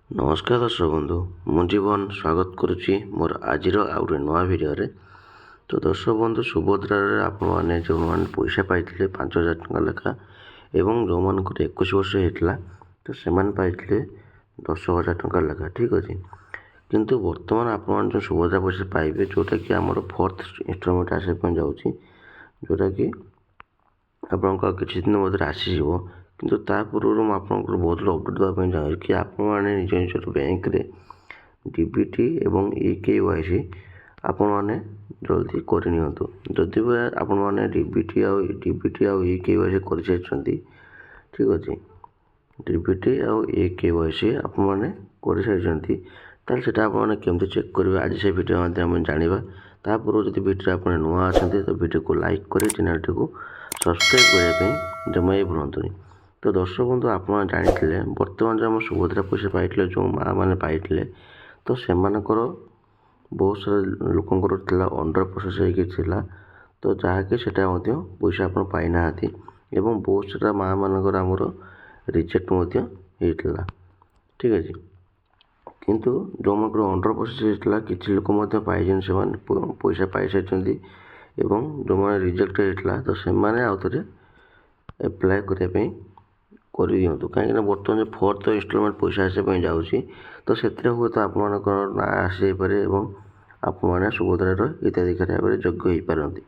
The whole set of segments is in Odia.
ନମସ୍କାର ଦର୍ଶକ ବନ୍ଧୁ, ମୁଁ ଜୀବନ ସ୍ୱାଗତ କରୁଛି ମୋର ଆଜିର ଆଉ ଗୋଟେ ନୂଆ ଭିଡ଼ିଓରେ। ତ ଦର୍ଶକ ବନ୍ଧୁ, ସୁଭଦ୍ରାରେ ଆପଣମାନେ ଯେଉଁମାନେ ପଇସା ପାଇଥିଲେ 5,000 ଟଙ୍କା ଲେଖା ଏବଂ ଯେଉଁମାନଙ୍କର 21 ବର୍ଷ ହେଇଥିଲା ତ ସେମାନେ ପାଇଥିଲେ 10,000 ଟଙ୍କା ଲେଖା, ଠିକ୍ ଅଛି। କିନ୍ତୁ ବର୍ତ୍ତମାନ ଆପଣମାନେ ଯେଉଁ ସୁଭଦ୍ରା ପଇସା ପାଇବେ, ଯେଉଁଟାକି ଆମର ଫୋର୍ଥ ଇନଷ୍ଟଲମେଣ୍ଟ ଆସିବା ପାଇଁ ଯାଉଛି, ଯେଉଁଟାକି ଆପଣଙ୍କ କିଛି ଦିନ ମଧ୍ୟରେ ଆସିଯିବ। କିନ୍ତୁ ତା ପୂର୍ବରୁ ମୁଁ ଆପଣଙ୍କର ବହୁତ ଅପଡ଼େଟ୍ ଦେବା ପାଇଁ ଚାହୁଁଛି କି ଆପଣମାନେ ନିଜ ନିଜର ବ୍ୟାଙ୍କରେ DBT ଏବଂ EKYC ଆପଣମାନେ ଜଲ୍ଦି କରିନିଅନ୍ତୁ। ଯଦି ବି ଆପଣମାନେ DBT ଆଉ EKYC କରିସାରିଛନ୍ତି, ଠିକ୍ ଅଛି, DBT ଆଉ EKYC ଆପଣମାନେ କରିସାରିଛନ୍ତି, ତାହେଲେ ସେଇଟା ଆପଣମାନେ କେମିତି ଚେକ୍ କରିବେ ଆଜି ସେ ଭିଡ଼ିଓ ମାଧ୍ୟମରେ ଆମେ ଜାଣିବା। ତା ପୂର୍ବରୁ ଯଦି ଭିଡ଼ିଓରେ ଆପଣ ନୂଆ ଅଛନ୍ତି ତ ଭିଡ଼ିଓକୁ ଲାଇକ୍ କରି ଚ୍ୟାନେଲଟିକୁ ସବସ୍କ୍ରାଇବ୍ କରିବା ପାଇଁ ଜମା ବି ଭୁଲନ୍ତୁନି। ତ ଦର୍ଶକ ବନ୍ଧୁ, ଆପଣ ଜାଣିଥିଲେ ବର୍ତ୍ତମାନ ଯେଉଁ ଆମ ସୁଭଦ୍ରା ପଇସା ପାଇଥିଲେ, ଯେଉଁ ମାଆ ମାନେ ପାଇଥିଲେ, ତ ସେମାନଙ୍କର ବହୁତ ସାରା ଲୋକଙ୍କର ଥିଲା ଅଣ୍ଡର ପ୍ରୋସେସ୍ ହେଇକି ଥିଲା, ତ ଯାହାକି ସେଇଟା ମଧ୍ୟ ପଇସା ଆପଣ ପାଇନାହାନ୍ତି ଏବଂ ବହୁତ ସାରା ମାଆ ମାନଙ୍କର ଆମର ରିଜେକ୍ଟ ମଧ୍ୟ ହେଇଥିଲା, ଠିକ୍ ଅଛି। କିନ୍ତୁ ଯେଉଁମାନଙ୍କର ଅଣ୍ଡର ପ୍ରୋସେସ୍ ହେଇଥିଲା କିଛି ଲୋକ ମଧ୍ୟ ପାଇଛନ୍ତି, ସେମାନେ ପଇସା ପାଇସାରିଛନ୍ତି ଏବଂ ଯେଉଁମାନେ ରିଜେକ୍ଟ ହେଇଥିଲା ତ ସେମାନେ ଆଉ ଥରେ ଆପ୍ଲାଏ କରିବା ପାଇଁ କରିଦିଅନ୍ତୁ। କାହିଁକିନା ବର୍ତ୍ତମାନ ଯେଉଁ ଫୋର୍ଥ ଇନଷ୍ଟଲମେଣ୍ଟ ପଇସା ଆସିବା ପାଇଁ ଯାଉଛି ତ ସେଥିରେ ହୁଏତ ଆପଣମାନଙ୍କର ନାଁ ଆସିଯାଇପାରେ ଏବଂ ଆପଣମାନେ ସୁଭଦ୍ରାର ହିତାଧିକାରୀ ଭାବରେ ଯୋଗ୍ୟ ହୋଇପାରନ୍ତି।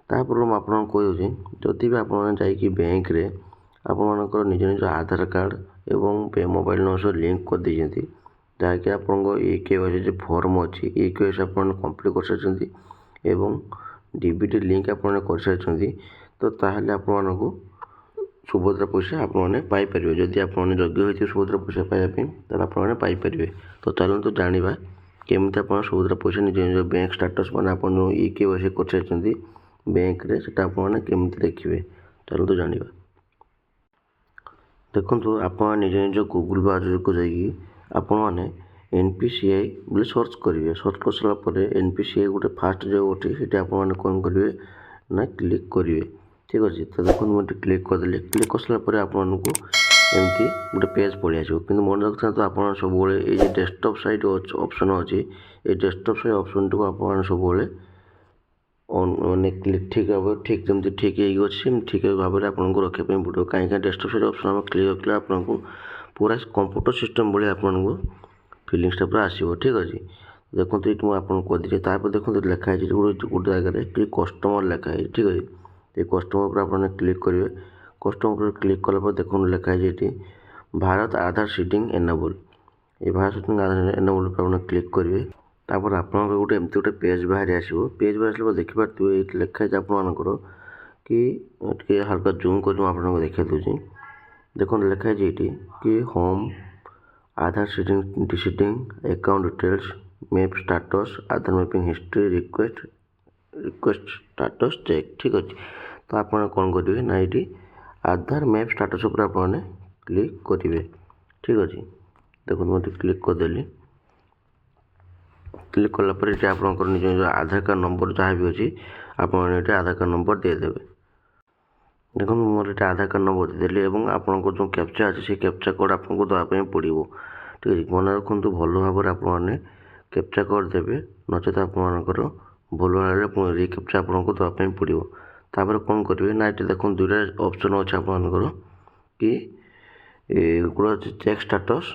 ତାପରେ ମୁଁ ଆପଣଙ୍କୁ କହୁଛି, ଯଦି ବି ଆପଣମାନେ ଯାଇକି ବ୍ୟାଙ୍କରେ ଆପଣମାନଙ୍କର ନିଜ ନିଜ ଆଧାର କାର୍ଡ଼ ଏବଂ ମୋବାଇଲ ନମ୍ବର ସହ ଲିଙ୍କ କରିଦେଇଛନ୍ତି, ଯାହାକି ଆପଣଙ୍କ EKYC ଯେଉଁ ଫର୍ମ ଅଛି EKYC ଆପଣମାନେ କମ୍ପ୍ଲିଟ୍ କରିସାରିଛନ୍ତି ଏବଂ DBT ଲିଙ୍କ ଆପଣମାନେ କରିସାରିଛନ୍ତି, ତ ତାହେଲେ ଆପଣମାନଙ୍କୁ ସୁଭଦ୍ରା ପଇସା ଆପଣମାନେ ପାଇପାରିବେ। ଯଦି ଆପଣମାନେ ଯୋଗ୍ୟ ହୋଇଥିବେ ସୁଭଦ୍ରା ପଇସା ପାଇବା ପାଇଁ, ତାହେଲେ ଆପଣମାନେ ପାଇପାରିବେ। ତ ଚାଲନ୍ତୁ ଜାଣିବା କେମିତି ଆପଣ ସୁଭଦ୍ରା ପଇସା ନିଜ ନିଜ ବ୍ୟାଙ୍କ ଷ୍ଟାଟସ୍, ମାନେ ଆପଣ ଯେଉଁ EKYC କରିସାରିଛନ୍ତି ବ୍ୟାଙ୍କରେ, ସେଇଟା ଆପଣମାନେ କେମିତି ଦେଖିବେ, ଚାଲନ୍ତୁ ଜାଣିବା। ଦେଖନ୍ତୁ, ଆପଣ ନିଜ ନିଜ ଗୁଗୁଲ୍ ବ୍ରାଉଜରକୁ ଯାଇକି ଆପଣମାନେ NPCI ବୋଲି ସର୍ଚ୍ଚ କରିବେ। ସର୍ଚ୍ଚ କରିସାରିଲା ପରେ NPCI ଗୋଟେ ଫାଷ୍ଟ ଯେଉଁ ଅଛି ସେଠି ଆପଣମାନେ କ'ଣ କରିବେ ନା କ୍ଲିକ୍ କରିବେ, ଠିକ୍ ଅଛି। ତ ଦେଖନ୍ତୁ ମୁଁ ଏଠି କ୍ଲିକ୍ କରିଦେଲି। କ୍ଲିକ୍ କରିସାରିଲା ପରେ ଆପଣଙ୍କୁ ଏମିତି ଗୋଟେ ପେଜ୍ ପଳେଇ ଆସିବ। କିନ୍ତୁ ମନେ ରଖିଥାନ୍ତୁ, ଆପଣ ସବୁବେଳେ ଏଇ ଯେ ଡେସ୍କଟପ୍ ସାଇଟ୍ ଅପସନ୍ ଅଛି, ଏଇ ଡେସ୍କଟପ୍ ସାଇଟ୍ ଅପସନ୍ଟିକୁ ଆପଣମାନେ ସବୁବେଳେ ମାନେ ଠିକ୍ ଭାବରେ ଯେମିତି ଠିକ୍ ହେଇକି ଅଛି ସେମିତି ଠିକ୍ ଭାବରେ ଆପଣଙ୍କୁ ରଖିବା ପାଇଁ ପଡ଼ିବ। କାହିଁକିନା ଡେସ୍କଟପ୍ ସାଇଟ୍ ଅପସନ୍ ଆମେ କ୍ଲିକ୍ କଲେ ଆପଣଙ୍କୁ ପୁରା କମ୍ପ୍ୟୁଟର ସିଷ୍ଟମ୍ ଭଳି ଆପଣଙ୍କୁ ଫିଲିଂସଟା ପୁରା ଆସିବ, ଠିକ୍ ଅଛି। ଦେଖନ୍ତୁ ଏଇଠି ମୁଁ ଆପଣଙ୍କୁ କହିଦେଲି। ତାପରେ ଦେଖନ୍ତୁ ଲେଖା ହେଇଛି ଗୋଟେ ଜାଗାରେ କି କଷ୍ଟମର୍ ଲେଖା ହେଇଛି, ଠିକ୍ ଅଛି। এই କଷ୍ଟମର୍ ଉପରେ ଆପଣ କ୍ଲିକ୍ କରିବେ। କଷ୍ଟମର୍ ଉପରେ କ୍ଲିକ୍ କଲା ପରେ ଦେଖନ୍ତୁ ଲେଖା ହେଇଛି ଏଠି ଭାରତ ଆଧାର ସିଡ଼ିଂ ଏନେବୁଲ୍। এই ଭାରତ ସିଡ଼ିଂ ଆଧାର ଏନେବୁଲ୍ ଉପରେ ଆପଣ କ୍ଲିକ୍ କରିବେ। ତାପରେ ଆପଣଙ୍କର ଗୋଟେ ଏମିତି ଗୋଟେ ପେଜ୍ ବାହାରି ଆସିବ। ପେଜ୍ ବାହାରି ଆସିଲା ପରେ ଦେଖିପାରୁଥିବେ ଏଇଠି ଲେଖା ହେଇଛି ଆପଣମାନଙ୍କର କି ଟିକେ ହାଲକା ଜୁମ୍ କରି ମୁଁ ଆପଣଙ୍କୁ ଦେଖାଇ ଦେଉଛି। ଦେଖନ୍ତୁ ଲେଖା ହେଇଛି ଏଇଠି କି home Aadhaar seeding deseeding account details map status Aadhaar mapping history request status check, ଠିକ୍ ଅଛି। ତ ଆପଣ କ'ଣ କରିବେ ନା ଏଇଠି ଆଧାର ମ୍ୟାପ୍ ଷ୍ଟାଟସ୍ ଉପରେ ଆପଣମାନେ କ୍ଲିକ୍ କରିବେ, ଠିକ୍ ଅଛି। ଦେଖନ୍ତୁ ମୁଁ ଏଠି କ୍ଲିକ୍ କରିଦେଲି। କ୍ଲିକ୍ କଲା ପରେ ଏଠି ଆପଣଙ୍କର ନିଜ ନିଜ ଆଧାର କାର୍ଡ଼ ନମ୍ବର ଯାହା ବି ଅଛି ଆପଣମାନେ ଏଠି ଆଧାର କାର୍ଡ଼ ନମ୍ବର ଦେଇଦେବେ। ଦେଖନ୍ତୁ ମୋର ଏଠି ଆଧାର କାର୍ଡ଼ ନମ୍ବର ଦେଇଦେଲି ଏବଂ ଆପଣଙ୍କର ଯେଉଁ କ୍ୟାପ୍ଚା ଅଛି ସେଇ କ୍ୟାପ୍ଚା କୋଡ଼୍ ଆପଣଙ୍କୁ ଦେବା ପାଇଁ ପଡ଼ିବ, ଠିକ୍ ଅଛି। ମନେ ରଖନ୍ତୁ ଭଲ ଭାବରେ ଆପଣମାନେ କ୍ୟାପ୍ଚା କୋଡ଼୍ ଦେବେ, ନଚେତ୍ ଆପଣମାନଙ୍କର ଭୁଲ ହେଲେ ପୁଣି ରିକ୍ୟାପ୍ଚା ଆପଣଙ୍କୁ ଦେବା ପାଇଁ ପଡ଼ିବ। ତାପରେ କ'ଣ କରିବେ ନା ଏଠି ଦେଖନ୍ତୁ ଦୁଇଟା ଅପସନ୍ ଅଛି ଆପଣମାନଙ୍କର କି ଗୋଟେ ଅଛି ଚେକ୍ ଷ୍ଟାଟସ୍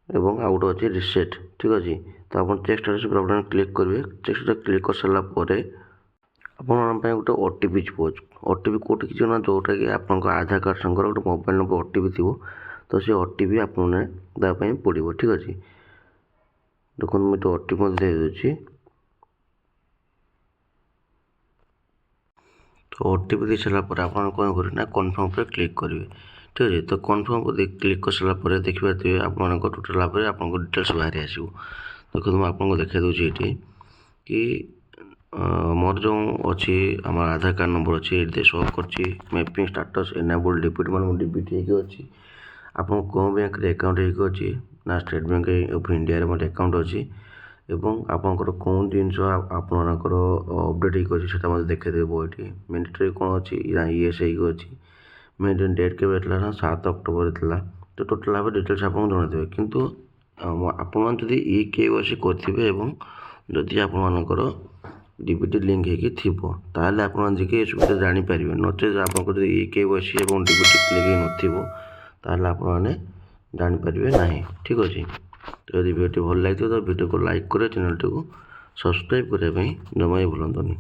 ଏବଂ ଆଉ ଗୋଟେ ଅଛି ରିସେଟ୍, ଠିକ୍ ଅଛି। ତ ଆପଣ ଚେକ୍ ଷ୍ଟାଟସ୍ ଉପରେ ଆପଣ କ୍ଲିକ୍ କରିବେ। ଚେକ୍ ଷ୍ଟାଟସ୍ କ୍ଲିକ୍ କରିସାରିଲା ପରେ ଆପଣମାନଙ୍କ ପାଇଁ ଗୋଟେ OTP ଯିବ। OTP କେଉଁଠିକି ଯିବ ନା ଯେଉଁଟାକି ଆପଣଙ୍କ ଆଧାର କାର୍ଡ଼ ସାଙ୍ଗରେ ଗୋଟେ ମୋବାଇଲ୍ ନମ୍ବର OTP ଥିବ, ତ ସେ OTP ଆପଣମାନେ ଦେବା ପାଇଁ ପଡ଼ିବ, ଠିକ୍ ଅଛି। ଦେଖନ୍ତୁ ମୁଁ ଏଠି OTP ମଧ୍ୟ ଦେଇଦେଉଛି। ତ OTP ଦେଇ ସାରିଲା ପରେ ଆପଣ କ'ଣ କରିବେ ନା କନଫର୍ମ ଉପରେ କ୍ଲିକ୍ କରିବେ, ଠିକ୍ ଅଛି। ତ କନଫର୍ମ ଉପରେ କ୍ଲିକ୍ କରିସାରିଲା ପରେ ଦେଖିପାରୁଥିବେ ଆପଣଙ୍କ ଟୋଟାଲ୍ ଭାବରେ ଆପଣଙ୍କ ଡିଟେଲ୍ସ ବାହାରି ଆସିବ। ଦେଖନ୍ତୁ ମୁଁ ଆପଣଙ୍କୁ ଦେଖାଇ ଦେଉଛି ଏଇଠି କି ମୋର ଯେଉଁ ଅଛି ଆମର ଆଧାର କାର୍ଡ଼ ନମ୍ବର ଅଛି ଏଇଠି ଶୋ କରୁଛି ମ୍ୟାପିଂ ଷ୍ଟାଟସ୍ ଏନେବୁଲ୍ DBT, ମାନେ DBT ହେଇକି ଅଛି। ଆପଣ କେଉଁ ବ୍ୟାଙ୍କରେ ଆକାଉଣ୍ଟ ହେଇକି ଅଛି ନା ଷ୍ଟେଟ୍ ବ୍ୟାଙ୍କ ଅଫ୍ ଇଣ୍ଡିଆରେ ମୋର ଆକାଉଣ୍ଟ ଅଛି ଏବଂ ଆପଣଙ୍କର କେଉଁ ଜିନିଷ ଆପଣମାନଙ୍କର ଅପଡ଼େଟ୍ ହେଇକି ଅଛି ସେଇଟା ମୋତେ ଦେଖାଇଦେବ। ଏଠି ମିନିଟ୍ରେ କ'ଣ ଅଛି ନା ଇଏସ୍ ହେଇକି ଅଛି। ମେନ୍ ଡେଟ୍ କେବେ ଥିଲା ନା 7 ଅକ୍ଟୋବର ଥିଲା। ତ ଟୋଟାଲ୍ ଭାବରେ ଡିଟେଲ୍ସ ଆପଣଙ୍କୁ ଜଣାଇଦେବେ। କିନ୍ତୁ ଆପଣମାନେ ଯଦି KYC କରିଥିବେ ଏବଂ ଯଦି ଆପଣମାନଙ୍କର DBT ଲିଙ୍କ୍ ହେଇକି ଥିବ ତାହେଲେ ଆପଣମାନେ ଯାଇକି ଏ ସୁବିଧା ଜାଣିପାରିବେ। ନଚେତ୍ ଆପଣଙ୍କର ଯଦି KYC ଏବଂ DBT କ୍ଲିକ୍ ହେଇନଥିବ ତାହେଲେ ଆପଣମାନେ ଜାଣିପାରିବେ ନାହିଁ। ଠିକ୍ ଅଛି। ତ ଯଦି ଭିଡ଼ିଓଟି ଭଲ ଲାଗିଥିବ ତ ଭିଡ଼ିଓକୁ ଲାଇକ୍ করে ଚ୍ୟାନେଲଟିକୁ ସବସ୍କ୍ରାଇବ୍ କରିବା ପାଇଁ ଜମା ବି ଭୁଲନ୍ତୁନି।